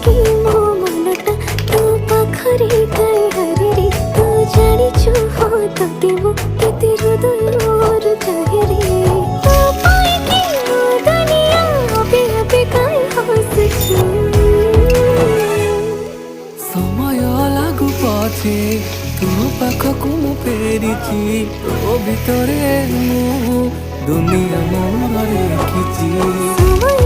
कि मो मनटा तो पाखरे काई हरे तू जानिछु हो तते मो केते हृदय और चाहे रे तो पाई कि मो दुनिया अबे अबे काई हसछु समय लागू पछे तू पाखकु मु फेरिछि तो भितरे मु दुनिया मोर देखिछि।